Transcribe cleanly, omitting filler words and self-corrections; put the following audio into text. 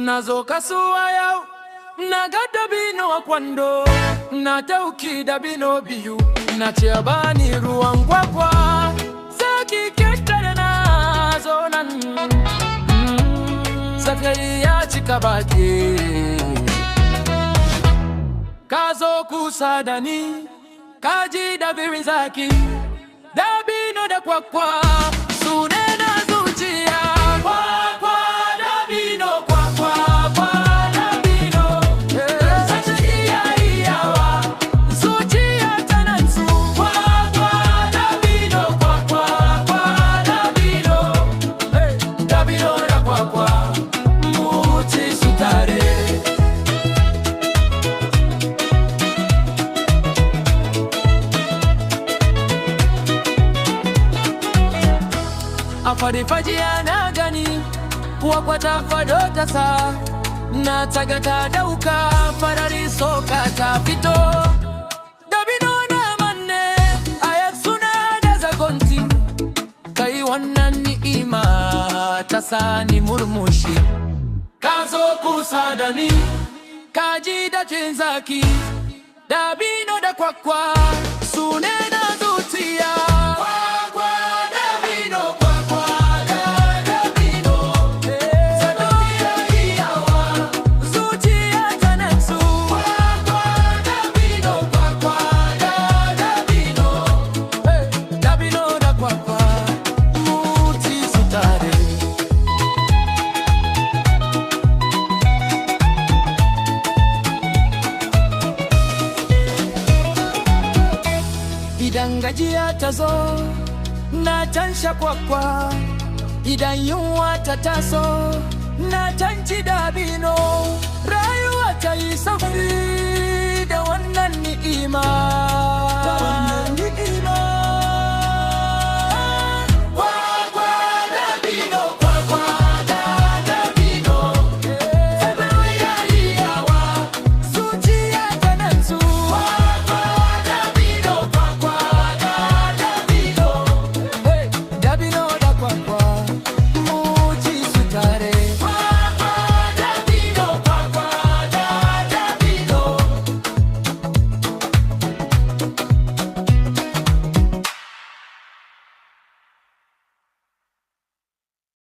nazo kasuwa yau, naga dabino a kwando, na dauki dabino biyu, na ce a bani ruwan kwakwa, zaki keta na zo nan. Zakari ya cika baki, ka zo kusa da ni, ka ji dabirin zaki, dabino da kwakwa sune na zuciya. Kwakwa dabino, kwakwa dabino, zaki iya iyawa, zuciya tana su. Kwakwa dabino, kwakwa dabino, dabino da kwakwa mu ci su tare. A fadi-fajiya na gani, kwakwa ta fado ta sa, na taga ta dauka, farari soka ta fito. Dabino na manne, ayat suna da zagonti, kai wannan ni'ima ta sani murmushi. Ka zo kusa da ni, ka ji da cin zaki, dabino da kwakwa sune na zuciya. Idan gajiya ta zo, na tanshe kwakwa, idan yunwa ta taso, na tanci dabino.